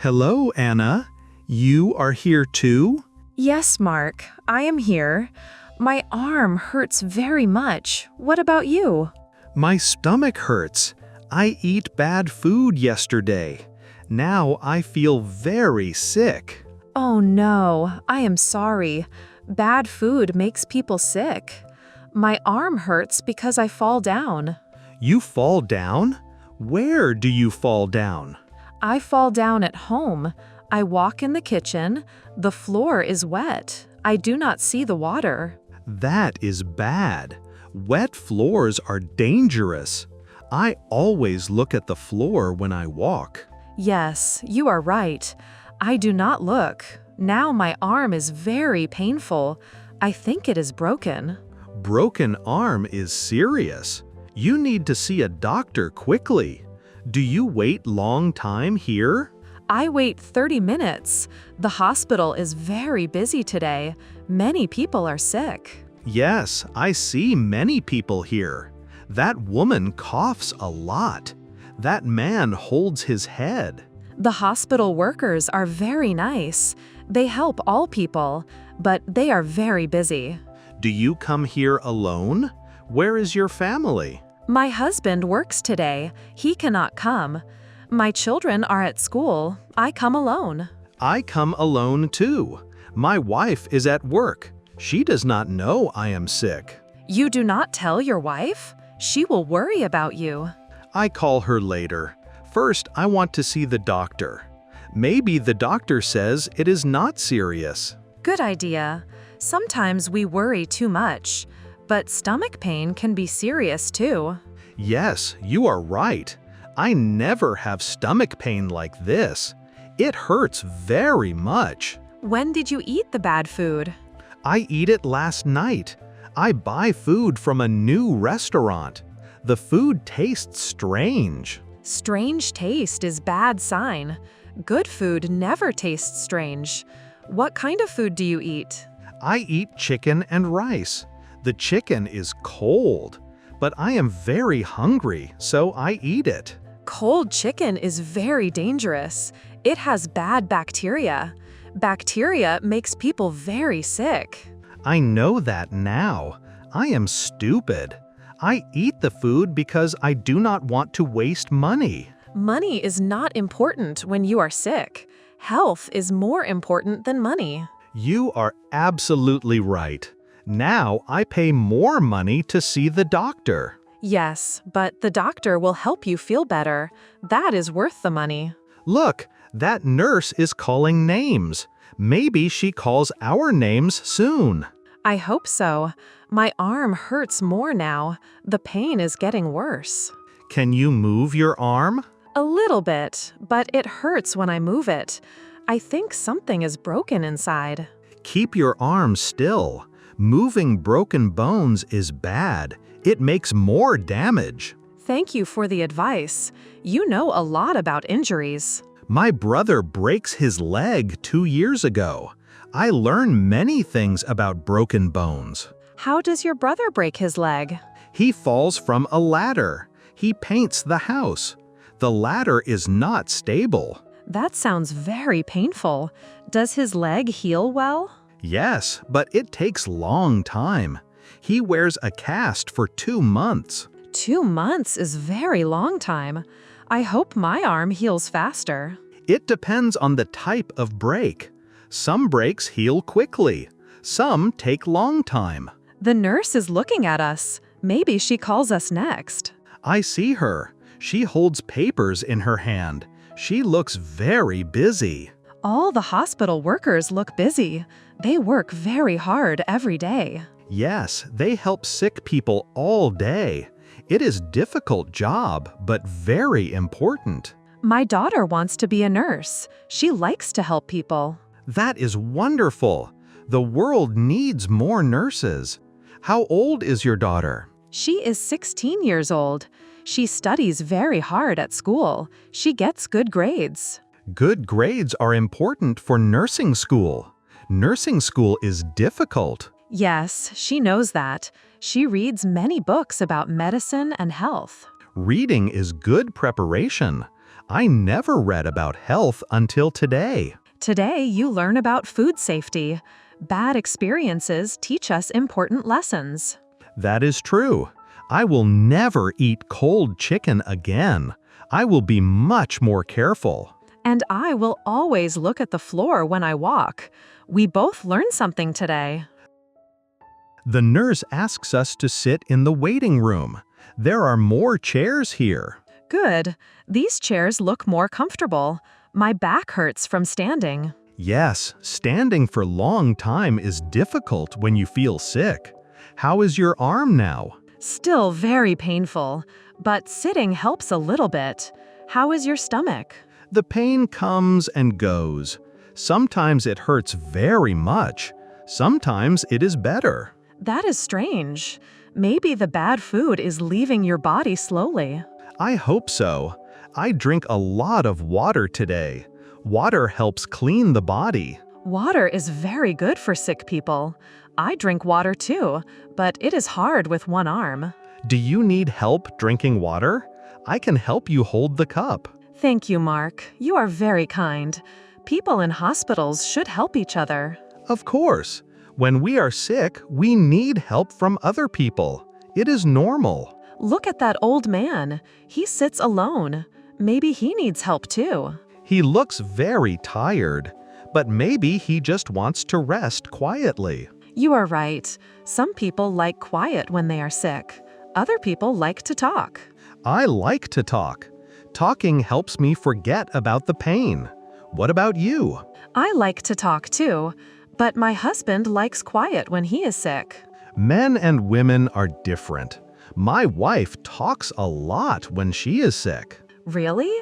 Hello, Anna. You are here too? Yes, Mark, I am here. My arm hurts very much. What about you? My stomach hurts. I ate bad food yesterday. Now I feel very sick. Oh no, I am sorry. Bad food makes people sick. My arm hurts because I fall down. You fall down? Where do you fall down? I fall down at home. I walk in the kitchen. The floor is wet. I do not see the water. That is bad. Wet floors are dangerous. I always look at the floor when I walk. Yes, you are right. I do not look. Now my arm is very painful. I think it is broken. Broken arm is serious. You need to see a doctor quickly. Do you wait long time here? I wait 30 minutes. The hospital is very busy today. Many people are sick. Yes, I see many people here. That woman coughs a lot. That man holds his head. The hospital workers are very nice. They help all people, but they are very busy. Do you come here alone? Where is your family? My husband works today. He cannot come. My children are at school. I come alone. I come alone too. My wife is at work. She does not know I am sick. You do not tell your wife? She will worry about you. I call her later. First, I want to see the doctor. Maybe the doctor says it is not serious. Good idea. Sometimes we worry too much, but stomach pain can be serious too. Yes, you are right. I never have stomach pain like this. It hurts very much. When did you eat the bad food? I eat it last night. I buy food from a new restaurant. The food tastes strange. Strange taste is bad sign. Good food never tastes strange. What kind of food do you eat? I eat chicken and rice. The chicken is cold, but I am very hungry, so I eat it. Cold chicken is very dangerous. It has bad bacteria. Bacteria makes people very sick. I know that now. I am stupid. I eat the food because I do not want to waste money. Money is not important when you are sick. Health is more important than money. You are absolutely right. Now I pay more money to see the doctor. Yes, but the doctor will help you feel better. That is worth the money. Look, that nurse is calling names. Maybe she calls our names soon. I hope so. My arm hurts more now. The pain is getting worse. Can you move your arm? A little bit, but it hurts when I move it. I think something is broken inside. Keep your arm still. Moving broken bones is bad. It makes more damage. Thank you for the advice. You know a lot about injuries. My brother breaks his leg 2 years ago. I learn many things about broken bones. How does your brother break his leg? He falls from a ladder. He paints the house. The ladder is not stable. That sounds very painful. Does his leg heal well? Yes, but it takes long time. He wears a cast for 2 months. 2 months is very long time. I hope my arm heals faster. It depends on the type of break. Some breaks heal quickly. Some take long time. The nurse is looking at us. Maybe she calls us next. I see her. She holds papers in her hand. She looks very busy. All the hospital workers look busy. They work very hard every day. Yes, they help sick people all day. It is a difficult job, but very important. My daughter wants to be a nurse. She likes to help people. That is wonderful. The world needs more nurses. How old is your daughter? She is 16 years old. She studies very hard at school. She gets good grades. Good grades are important for nursing school. Nursing school is difficult. Yes, she knows that. She reads many books about medicine and health. Reading is good preparation. I never read about health until today. Today, you learn about food safety. Bad experiences teach us important lessons. That is true. I will never eat cold chicken again. I will be much more careful. And I will always look at the floor when I walk. We both learned something today. The nurse asks us to sit in the waiting room. There are more chairs here. Good. These chairs look more comfortable. My back hurts from standing. Yes, standing for long time is difficult when you feel sick. How is your arm now? Still very painful, but sitting helps a little bit. How is your stomach? The pain comes and goes. Sometimes it hurts very much. Sometimes it is better. That is strange. Maybe the bad food is leaving your body slowly. I hope so. I drink a lot of water today. Water helps clean the body. Water is very good for sick people. I drink water too, but it is hard with one arm. Do you need help drinking water? I can help you hold the cup. Thank you, Mark. You are very kind. People in hospitals should help each other. Of course. When we are sick, we need help from other people. It is normal. Look at that old man. He sits alone. Maybe he needs help too. He looks very tired, but maybe he just wants to rest quietly. You are right. Some people like quiet when they are sick. Other people like to talk. I like to talk. Talking helps me forget about the pain. What about you? I like to talk too, but my husband likes quiet when he is sick. Men and women are different. My wife talks a lot when she is sick. Really?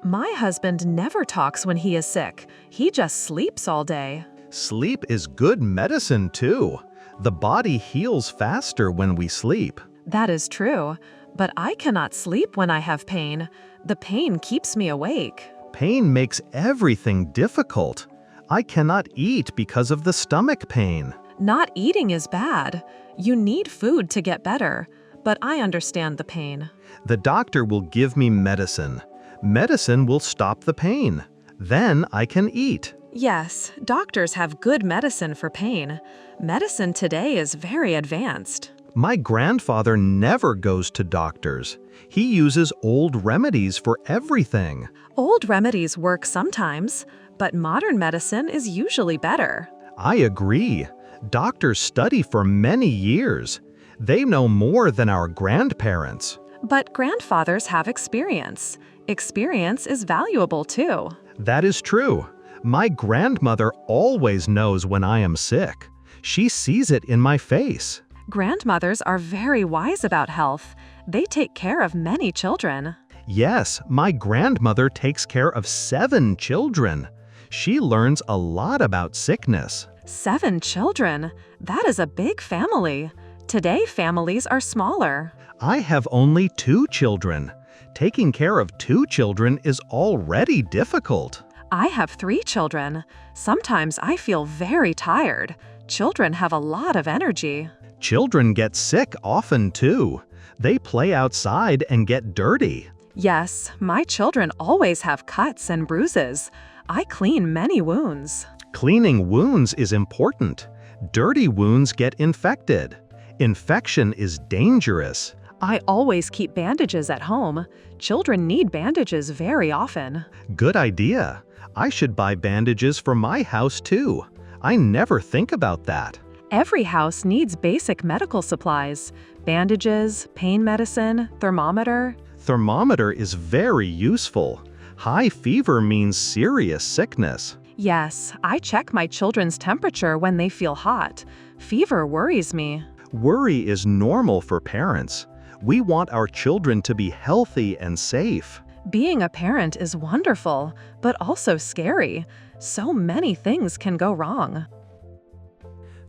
My husband never talks when he is sick. He just sleeps all day. Sleep is good medicine too. The body heals faster when we sleep. That is true, but I cannot sleep when I have pain. The pain keeps me awake. Pain makes everything difficult. I cannot eat because of the stomach pain. Not eating is bad. You need food to get better, but I understand the pain. The doctor will give me medicine. Medicine will stop the pain. Then I can eat. Yes, doctors have good medicine for pain. Medicine today is very advanced. My grandfather never goes to doctors. He uses old remedies for everything. Old remedies work sometimes, but modern medicine is usually better. I agree. Doctors study for many years. They know more than our grandparents. But grandfathers have experience. Experience is valuable too. That is true. My grandmother always knows when I am sick. She sees it in my face. Grandmothers are very wise about health. They take care of many children. Yes, my grandmother takes care of 7 children. She learns a lot about sickness. 7 children? That is a big family. Today, families are smaller. I have only 2 children. Taking care of 2 children is already difficult. I have 3 children. Sometimes I feel very tired. Children have a lot of energy. Children get sick often too. They play outside and get dirty. Yes, my children always have cuts and bruises. I clean many wounds. Cleaning wounds is important. Dirty wounds get infected. Infection is dangerous. I always keep bandages at home. Children need bandages very often. Good idea. I should buy bandages for my house too. I never think about that. Every house needs basic medical supplies. Bandages, pain medicine, thermometer. Thermometer is very useful. High fever means serious sickness. Yes, I check my children's temperature when they feel hot. Fever worries me. Worry is normal for parents. We want our children to be healthy and safe. Being a parent is wonderful, but also scary. So many things can go wrong.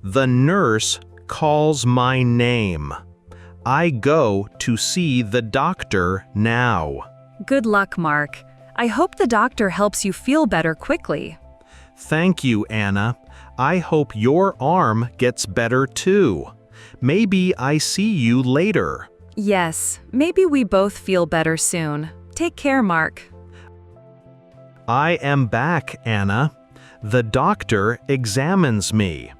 The nurse calls my name. I go to see the doctor now. Good luck, Mark. I hope the doctor helps you feel better quickly. Thank you, Anna. I hope your arm gets better too. Maybe I see you later. Yes, maybe we both feel better soon. Take care, Mark. I am back, Anna. The doctor examines me.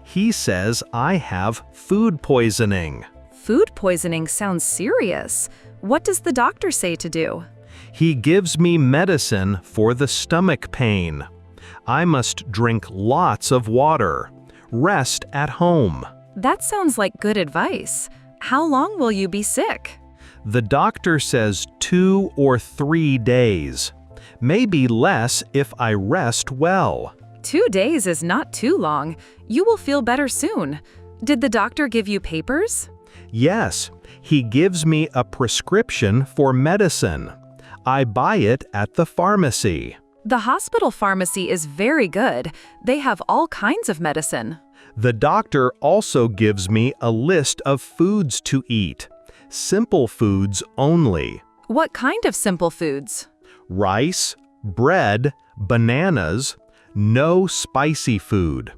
He says I have food poisoning. Food poisoning sounds serious. What does the doctor say to do? He gives me medicine for the stomach pain. I must drink lots of water. Rest at home. That sounds like good advice. How long will you be sick? The doctor says 2 or 3 days. Maybe less if I rest well. 2 days is not too long. You will feel better soon. Did the doctor give you papers? Yes, he gives me a prescription for medicine. I buy it at the pharmacy. The hospital pharmacy is very good. They have all kinds of medicine. The doctor also gives me a list of foods to eat. Simple foods only. What kind of simple foods? Rice, bread, bananas, no spicy food,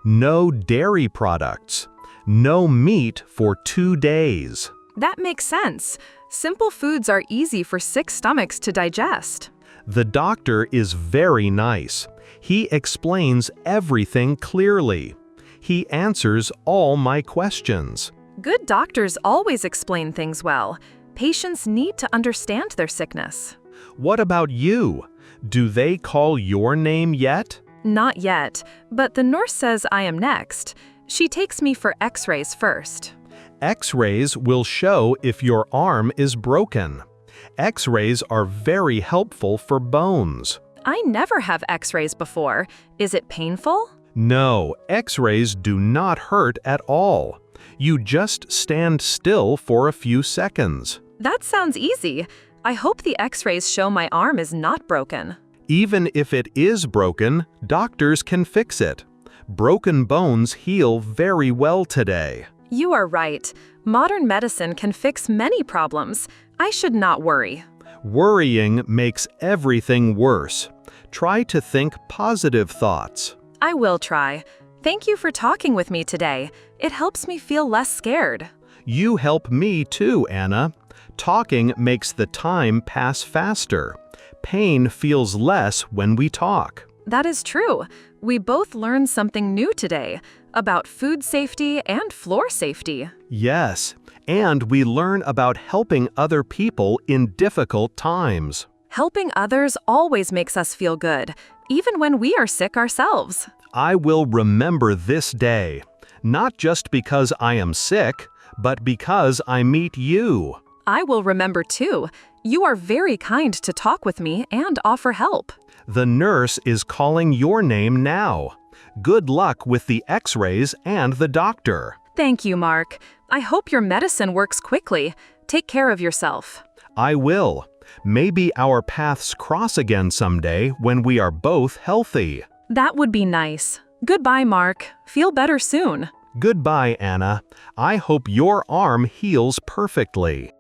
no dairy products, no meat for 2 days. That makes sense. Simple foods are easy for sick stomachs to digest. The doctor is very nice. He explains everything clearly. He answers all my questions. Good doctors always explain things well. Patients need to understand their sickness. What about you? Do they call your name yet? Not yet, but the nurse says I am next. She takes me for x-rays first. X-rays will show if your arm is broken. X-rays are very helpful for bones. I never have x-rays before. Is it painful? No, X-rays do not hurt at all. You just stand still for a few seconds. That sounds easy. I hope the x-rays show my arm is not broken. Even if it is broken, doctors can fix it. Broken bones heal very well today. You are right. Modern medicine can fix many problems. I should not worry. Worrying makes everything worse. Try to think positive thoughts. I will try. Thank you for talking with me today. It helps me feel less scared. You help me too, Anna. Talking makes the time pass faster. Pain feels less when we talk. That is true. We both learned something new today about food safety and floor safety. Yes, and we learn about helping other people in difficult times. Helping others always makes us feel good, even when we are sick ourselves. I will remember this day, not just because I am sick, but because I meet you. I will remember too. You are very kind to talk with me and offer help. The nurse is calling your name now. Good luck with the x-rays and the doctor. Thank you, Mark. I hope your medicine works quickly. Take care of yourself. I will. Maybe our paths cross again someday when we are both healthy. That would be nice. Goodbye, Mark. Feel better soon. Goodbye, Anna. I hope your arm heals perfectly.